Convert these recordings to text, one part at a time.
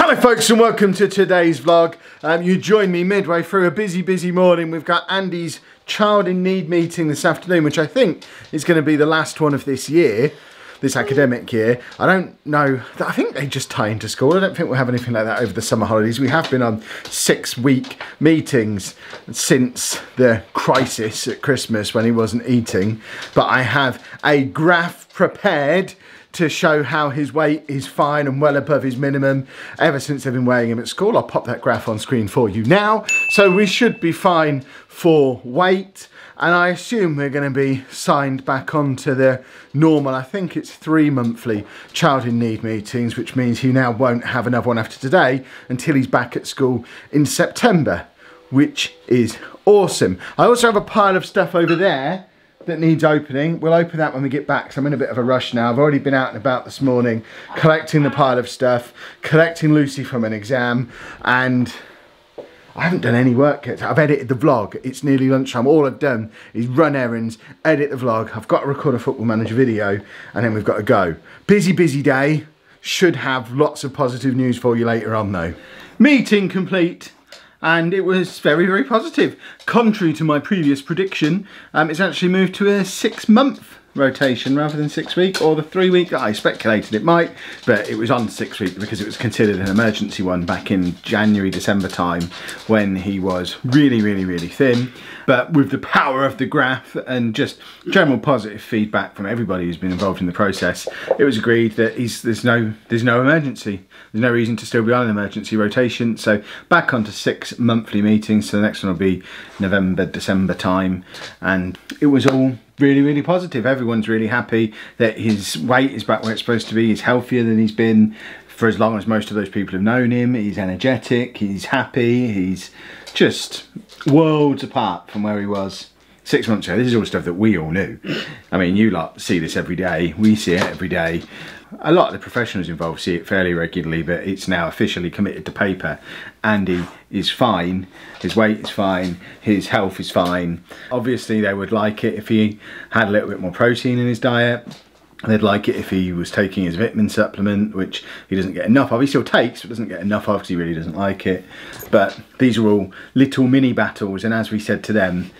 Hello folks and welcome to today's vlog. You joined me midway through a busy morning. We've got Andy's Child in Need meeting this afternoon, which I think is going to be the last one of this year, this academic year. I don't know, I think they just tie into school. I don't think we'll have anything like that over the summer holidays. We have been on 6-week meetings since the crisis at Christmas when he wasn't eating. But I have a graph prepared to show how his weight is fine and well above his minimum ever since they've been weighing him at school. I'll pop that graph on screen for you now. So we should be fine for weight, and I assume we're going to be signed back onto the normal, I think it's 3 monthly Child in Need meetings, which means he now won't have another one after today until he's back at school in September, which is awesome. I also have a pile of stuff over there that needs opening. We'll open that when we get back, so I'm in a bit of a rush now. I've already been out and about this morning collecting the pile of stuff, collecting Lucy from an exam, and I haven't done any work yet. I've edited the vlog. It's nearly lunchtime. All I've done is run errands, edit the vlog. I've got to record a Football Manager video, and then we've got to go. Busy day. Should have lots of positive news for you later on though. Meeting complete. And it was very positive. Contrary to my previous prediction, it's actually moved to a 6-month rotation rather than 6-week, or the 3-week that I speculated it might, but it was on 6-week because it was considered an emergency one back in January, December time when he was really thin. But with the power of the graph and just general positive feedback from everybody who's been involved in the process, it was agreed that there's no emergency. There's no reason to still be on an emergency rotation. So back onto 6 monthly meetings. So the next one will be November, December time. And it was all really positive. Everyone's really happy that his weight is back where it's supposed to be. He's healthier than he's been for as long as most of those people have known him. He's energetic, he's happy, he's just worlds apart from where he was 6 months ago. This is all stuff that we all knew. I mean, you lot see this every day, we see it every day. A lot of the professionals involved see it fairly regularly, but it's now officially committed to paper. Andy is fine, his weight is fine, his health is fine. Obviously they would like it if he had a little bit more protein in his diet. They'd like it if he was taking his vitamin supplement, which he doesn't get enough of. He still takes, but doesn't get enough of because he really doesn't like it. But these are all little mini battles, and as we said to them,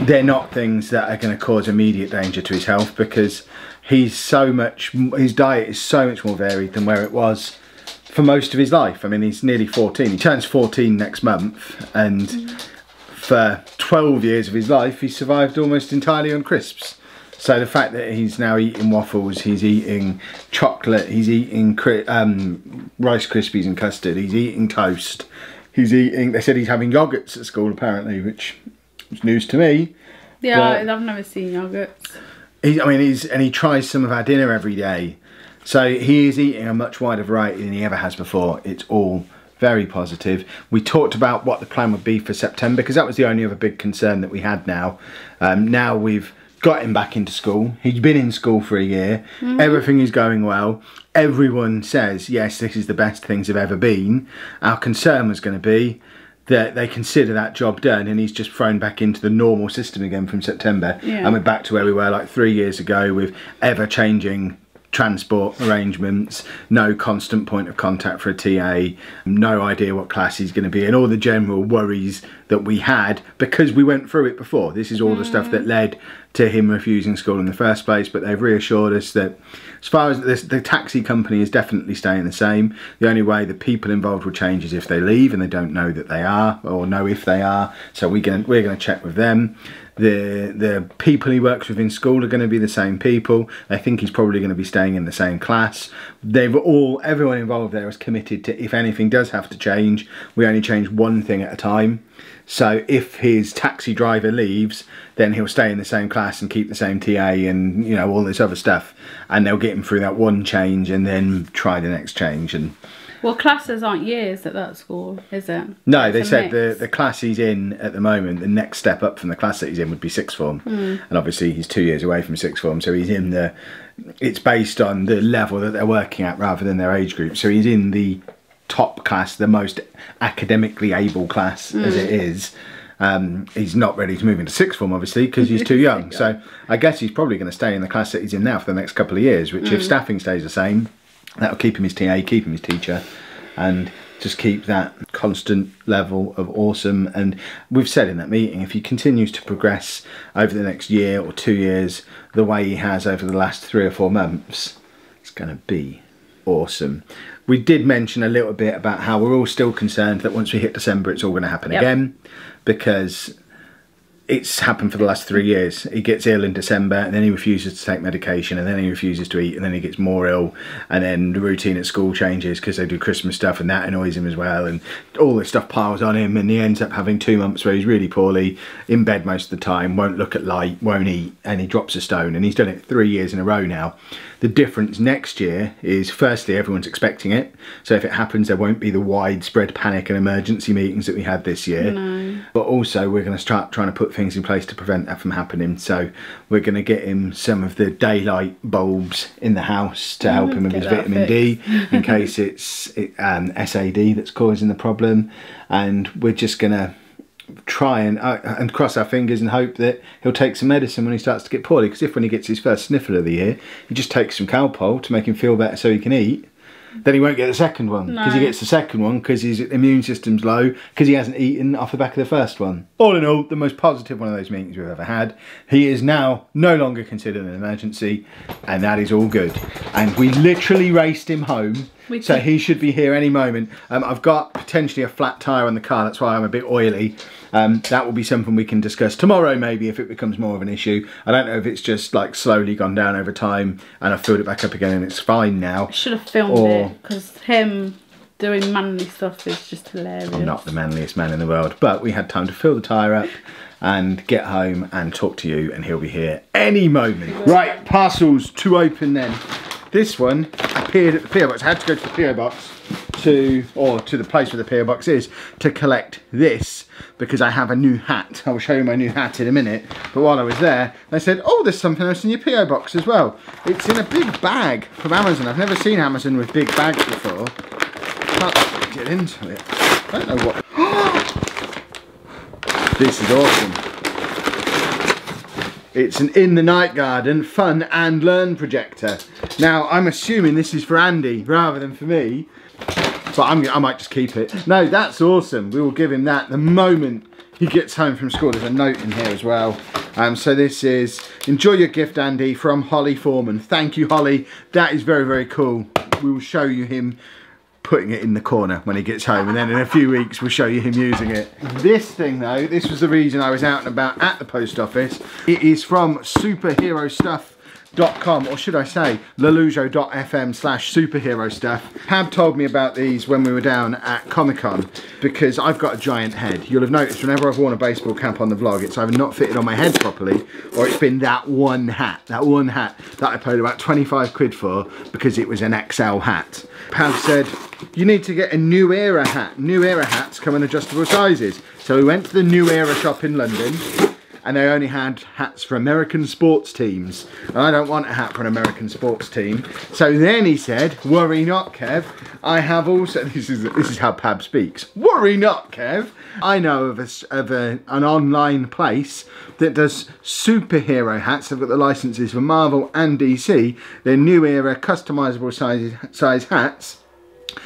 they're not things that are going to cause immediate danger to his health, because his diet is so much more varied than where it was for most of his life. I mean, he's nearly 14. He turns 14 next month, and for 12 years of his life, he survived almost entirely on crisps. So the fact that he's now eating waffles, he's eating chocolate, he's eating Rice Krispies and custard, he's eating toast, he's eating, they said he's having yogurts at school apparently, which was news to me. Yeah, I've never seen yogurts. And he tries some of our dinner every day. So he is eating a much wider variety than he ever has before. It's all very positive. We talked about what the plan would be for September, because that was the only other big concern that we had now. Now we've got him back into school. He's been in school for a year. Everything is going well. Everyone says, yes, this is the best things have ever been. Our concern was going to be that they consider that job done and he's just thrown back into the normal system again from September. Yeah. And we're back to where we were like 3 years ago, with ever-changing transport arrangements, no constant point of contact for a TA, no idea what class he's going to be, and all the general worries that we had because we went through it before. This is all the stuff that led to him refusing school in the first place, but they've reassured us that as far as this, the taxi company is definitely staying the same. The only way the people involved will change is if they leave and they don't know that they are, or know if they are, so we're going to check with them. The people he works with in school are going to be the same people. I think he's probably going to be staying in the same class. Everyone involved there is committed to, if anything does have to change, we only change one thing at a time. So if his taxi driver leaves, then he'll stay in the same class and keep the same TA and, you know, all this other stuff. And they'll get him through that one change and then try the next change. And well, classes aren't years at that school, is it? No, they said the class he's in at the moment, the next step up from the class that he's in would be sixth form. And obviously he's 2 years away from sixth form, so he's in it's based on the level that they're working at rather than their age group. So he's in the top class, the most academically able class as it is. He's not ready to move into sixth form, obviously, because he's too young. So I guess he's probably going to stay in the class that he's in now for the next couple of years, which if staffing stays the same, that'll keep him his TA, keep him his teacher, and just keep that constant level of awesome. And we've said in that meeting, if he continues to progress over the next year or 2 years the way he has over the last 3 or 4 months, it's going to be awesome. We did mention a little bit about how we're all still concerned that once we hit December it's all going to happen again, because it's happened for the last 3 years. He gets ill in December and then he refuses to take medication, and then he refuses to eat, and then he gets more ill, and then the routine at school changes because they do Christmas stuff and that annoys him as well, and all this stuff piles on him, and he ends up having 2 months where he's really poorly, in bed most of the time, won't look at light, won't eat, and he drops a stone, and he's done it 3 years in a row now. The difference next year is, firstly, everyone's expecting it, so if it happens there won't be the widespread panic and emergency meetings that we had this year. No. But also we're going to start trying to put things in place to prevent that from happening. So we're going to get him some of the daylight bulbs in the house to help him with his vitamin D in case it's SAD that's causing the problem, and we're just going to try and cross our fingers and hope that he'll take some medicine when he starts to get poorly, because if when he gets his first sniffle of the year he just takes some Calpol to make him feel better so he can eat, then he won't get the second one, because he gets the second one because his immune system's low because he hasn't eaten off the back of the first one. All in all, the most positive one of those meetings we've ever had. He is now no longer considered an emergency, and that is all good. And we literally raced him home, so he should be here any moment. I've got potentially a flat tyre on the car, that's why I'm a bit oily. That will be something we can discuss tomorrow maybe if it becomes more of an issue. I don't know if it's just like slowly gone down over time and I've filled it back up again and it's fine now. I should have filmed it, because him doing manly stuff is just hilarious. I'm not the manliest man in the world, but we had time to fill the tyre up and get home and talk to you, and he'll be here any moment. Right, parcels to open then. This one appeared at the PO box. I had to go to the PO box to the place where the PO box is to collect this, because I have a new hat. I will show you my new hat in a minute. But while I was there, they said, oh, there's something else in your PO box as well. It's in a big bag from Amazon. I've never seen Amazon with big bags before. Can't get into it. I don't know what. This is awesome. It's an In the Night Garden fun and learn projector. Now, I'm assuming this is for Andy rather than for me, but I might just keep it. No, that's awesome. We will give him that the moment he gets home from school. There's a note in here as well. So this is, enjoy your gift, Andy, from Holly Foreman. Thank you, Holly. That is very, very cool. We will show you him putting it in the corner when he gets home, and then in a few weeks we'll show you him using it. This thing though, this was the reason I was out and about at the post office. It is from superherostuff.com, or should I say lelujo.fm/superhero stuff. Pab told me about these when we were down at Comic-Con, because I've got a giant head. You'll have noticed whenever I've worn a baseball cap on the vlog, it's either not fitted on my head properly, or it's been that one hat that I paid about 25 quid for because it was an XL hat. Pab said, you need to get a New Era hat. New Era hats come in adjustable sizes. So we went to the New Era shop in London, and they only had hats for American sports teams. And I don't want a hat for an American sports team. So then he said, worry not, Kev. I have also, this is how Pab speaks. Worry not, Kev. I know of an online place that does superhero hats. They've got the licenses for Marvel and DC. They're New Era customizable size hats.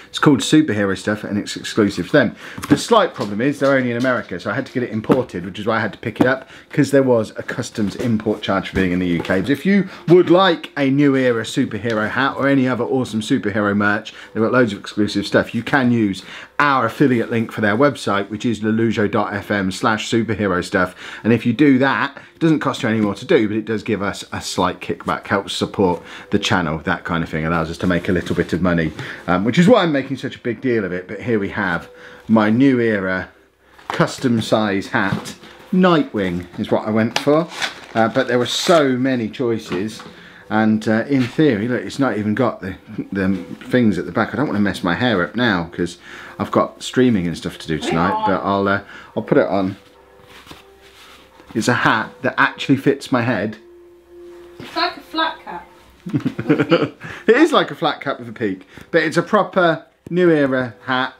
It's called Superhero Stuff, and it's exclusive to them. The slight problem is they're only in America, so I had to get it imported, which is why I had to pick it up, because there was a customs import charge for being in the UK. But if you would like a New Era superhero hat or any other awesome superhero merch, they've got loads of exclusive stuff. You can use our affiliate link for their website, which is lelujo.fm/superhero stuff. And if you do that, it doesn't cost you any more to do, but it does give us a slight kickback, helps support the channel, that kind of thing, allows us to make a little bit of money, which is why I'm making such a big deal of it. But here we have my New Era custom size hat. Nightwing is what I went for, but there were so many choices. And in theory, look, it's not even got the things at the back. I don't want to mess my hair up now because I've got streaming and stuff to do tonight. But I'll put it on. It's a hat that actually fits my head. It's like a flat cap. It is like a flat cap with a peak, but it's a proper New Era hat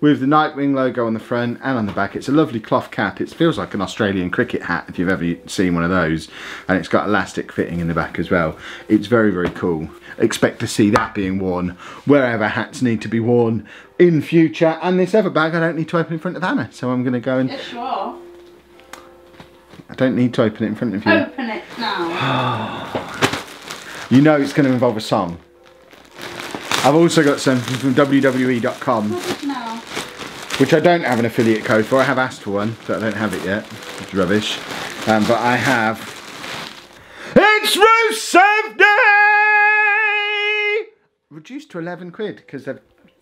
with the Nightwing logo on the front and on the back. It's a lovely cloth cap. It feels like an Australian cricket hat if you've ever seen one of those, and it's got elastic fitting in the back as well. It's very, very cool. Expect to see that being worn wherever hats need to be worn, in future. And this other bag I don't need to open in front of Anna, so I'm going to go and... Yes, you are. I don't need to open it in front of you. Open it now. You know it's going to involve a song. I've also got something from WWE.com, No. which I don't have an affiliate code for. I have asked for one, but I don't have it yet. It's rubbish. But I have... It's Rusev Day! Reduced to 11 quid, because they've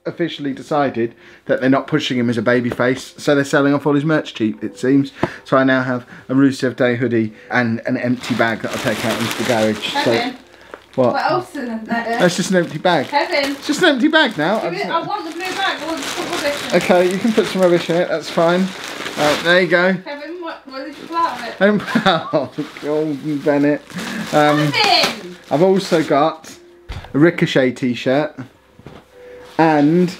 officially decided that they're not pushing him as a babyface, so they're selling off all his merch cheap, it seems. So I now have a Rusev Day hoodie and an empty bag that I'll take out into the garage. Kevin, So, what? else is in there? That's just an empty bag. Kevin. It's just an empty bag now. I want the blue bag. I want to put rubbish in it. Okay, you can put some rubbish in it, that's fine. There you go. Kevin, what did you pull out of it? Golden Bennett. Kevin! I've also got a Ricochet t-shirt, and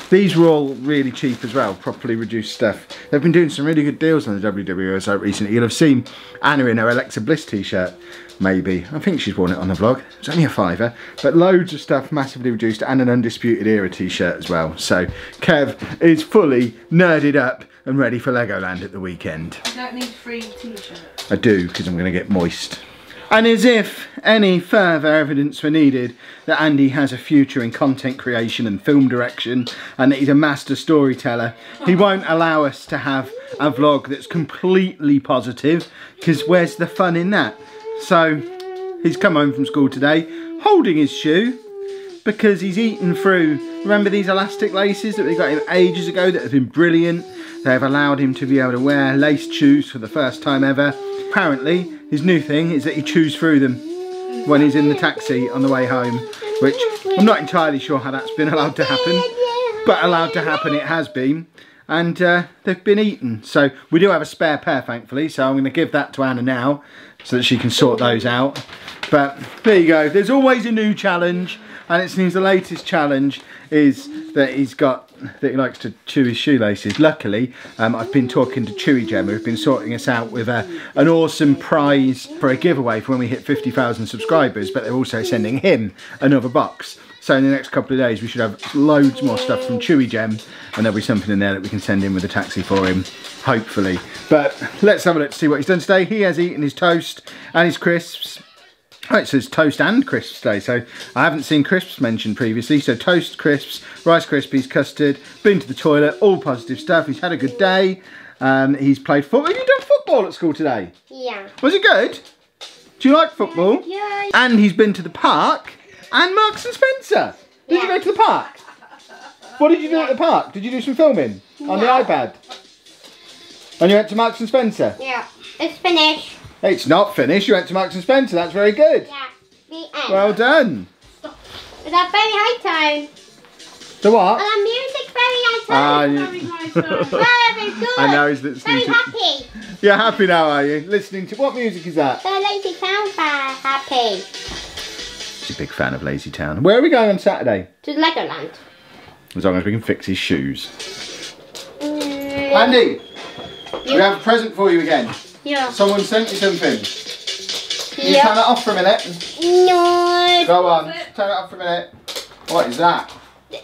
these were all really cheap as well, properly reduced stuff. They've been doing some really good deals on the WWE website recently. You'll have seen Anna in her Alexa Bliss t-shirt, maybe. I think she's worn it on the vlog. It's only a £5, but loads of stuff massively reduced, and an Undisputed Era t-shirt as well. So Kev is fully nerded up and ready for Legoland at the weekend. I don't need free t-shirts. I do, because I'm going to get moist. And as if any further evidence were needed that Andy has a future in content creation and film direction, and that he's a master storyteller, he won't allow us to have a vlog that's completely positive, because where's the fun in that? So he's come home from school today holding his shoe, because he's eaten through, remember these elastic laces that we got him ages ago that have been brilliant? They've allowed him to be able to wear laced shoes for the first time ever. Apparently, his new thing is that he chews through them when he's in the taxi on the way home, which I'm not entirely sure how that's been allowed to happen, but allowed to happen it has been. And they've been eaten. So we do have a spare pair, thankfully, so I'm going to give that to Anna now so that she can sort those out. But there you go, there's always a new challenge, and it seems the latest challenge is that he likes to chew his shoelaces. Luckily, I've been talking to Chewy Gem, who've been sorting us out with an awesome prize for a giveaway for when we hit 50,000 subscribers, but they're also sending him another box. So in the next couple of days we should have loads more stuff from Chewy Gem, and there'll be something in there that we can send in with a taxi for him, hopefully. But let's have a look to see what he's done today. He has eaten his toast and his crisps. Oh, it says toast and crisps today, so I haven't seen crisps mentioned previously. So toast, crisps, Rice Krispies, custard, been to the toilet, all positive stuff. He's had a good day. He's played football. Have you done football at school today? Yeah. Was it good? Do you like football? Yeah. And he's been to the park and Marks and Spencer. Did you go to the park? What did you do at the park? Did you do some filming on the iPad? And you went to Marks and Spencer? Yeah. It's finished. It's not finished. You went to Marks and Spencer. That's very good. Yeah. The end. Well done. Is that very high tone? The what? And the music's very high tone. Very nice one. Very good. I know he's listening Very to... happy. You're happy now, are you? Listening to... What music is that? The lazy sounds very happy. He's a big fan of Lazy Town. Where are we going on Saturday? To Legoland. As long as we can fix his shoes. Andy! We have a present for you again. Yeah. Someone sent you something. Can you Yeah. turn that off for a minute? No. Go on, turn it off for a minute. What is that?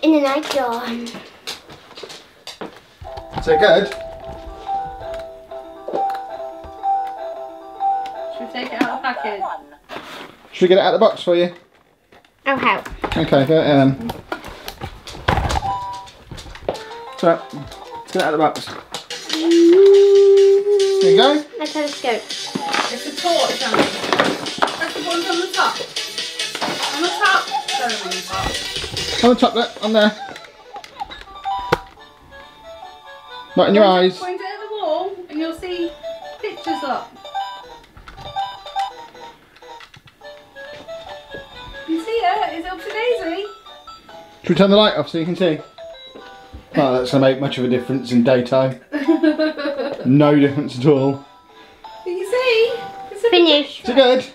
In the night dawn. Is it good? Should we take it out of the package? Should we get it out of the box for you? Oh, how? Okay, go ahead then. So, let's get it out of the box. There you go. A telescope. It's a torch, Andy. Press the buttons on the top. On the top. Sorry, on the top. On the top there, on there. Not in your eyes. Point it at the wall and you'll see pictures up. You see it? Is it up to Daisy? Should we turn the light off so you can see? Oh, that's going to make much of a difference in daytime. No difference at all. Can you see? It's a Finished. Is it good?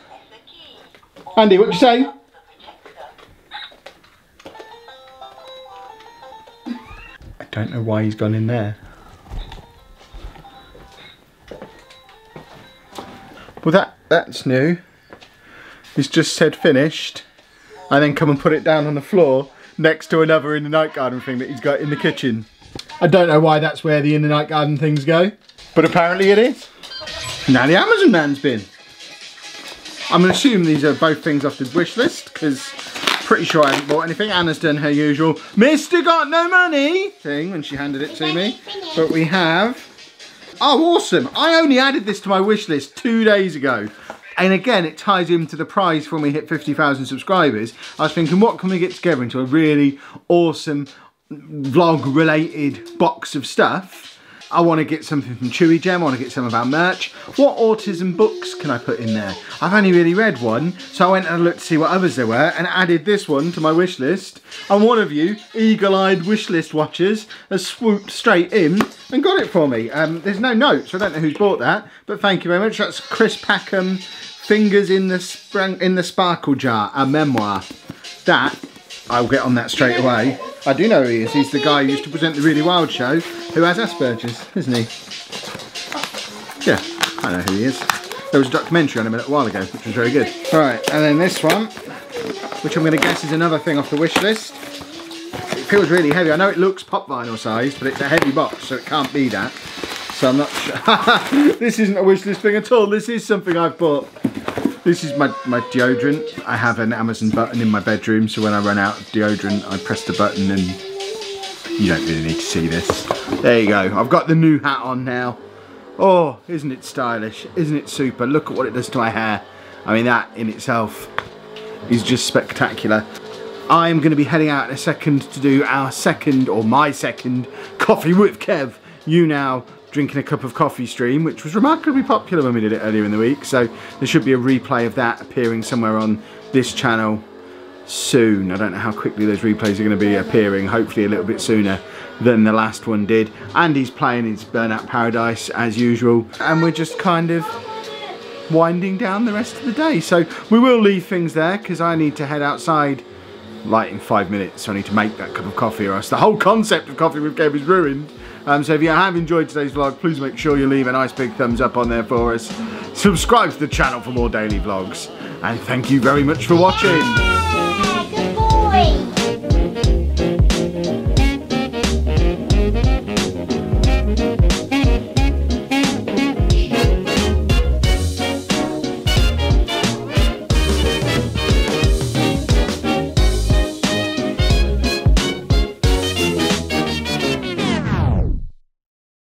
Andy, what'd you say? I don't know why he's gone in there. Well, that's new. He's just said finished, and then come and put it down on the floor next to another in the night garden thing that he's got in the kitchen. I don't know why that's where the in the night garden things go, but apparently it is. Now the Amazon man's bin. I'm going to assume these are both things off the wish list, because pretty sure I haven't bought anything. Anna's done her usual Mr. Got No Money thing when she handed it to me. But we have... Oh, awesome. I only added this to my wish list 2 days ago. And again, it ties into the prize when we hit 50,000 subscribers. I was thinking, what can we get together into a really awesome vlog-related box of stuff? I want to get something from Chewy Gem, I want to get some of our merch. What autism books can I put in there? I've only really read one, so I went and looked to see what others there were and added this one to my wish list. And one of you, eagle-eyed wish list watchers, has swooped straight in and got it for me. There's no notes, so I don't know who's bought that, but thank you very much. That's Chris Packham, Fingers in the Sparkle Jar, a memoir. That, I'll get on that straight away. I do know who he is. He's the guy who used to present the Really Wild show, who has Asperger's, isn't he? Yeah, I know who he is. There was a documentary on him a little while ago, which was very good. Right, and then this one, which I'm going to guess is another thing off the wish list. It feels really heavy. I know it looks pop vinyl sized, but it's a heavy box, so it can't be that. So I'm not sure. This isn't a wish list thing at all. This is something I've bought. This is my deodorant. I have an Amazon button in my bedroom, so when I run out of deodorant, I press the button and you don't really need to see this. There you go. I've got the new hat on now. Oh, isn't it stylish? Isn't it super? Look at what it does to my hair. I mean, that in itself is just spectacular. I'm going to be heading out in a second to do our second, or my second, Coffee with Kev. You now drinking a cup of coffee stream, which was remarkably popular when we did it earlier in the week, so there should be a replay of that appearing somewhere on this channel soon. I don't know how quickly those replays are going to be appearing, hopefully a little bit sooner than the last one did. Andy's playing his Burnout Paradise as usual, and we're just kind of winding down the rest of the day. So we will leave things there because I need to head outside like in 5 minutes, so I need to make that cup of coffee or else the whole concept of Coffee with Kev is ruined. So if you have enjoyed today's vlog, please make sure you leave a nice big thumbs up on there for us. Subscribe to the channel for more daily vlogs. And thank you very much for watching.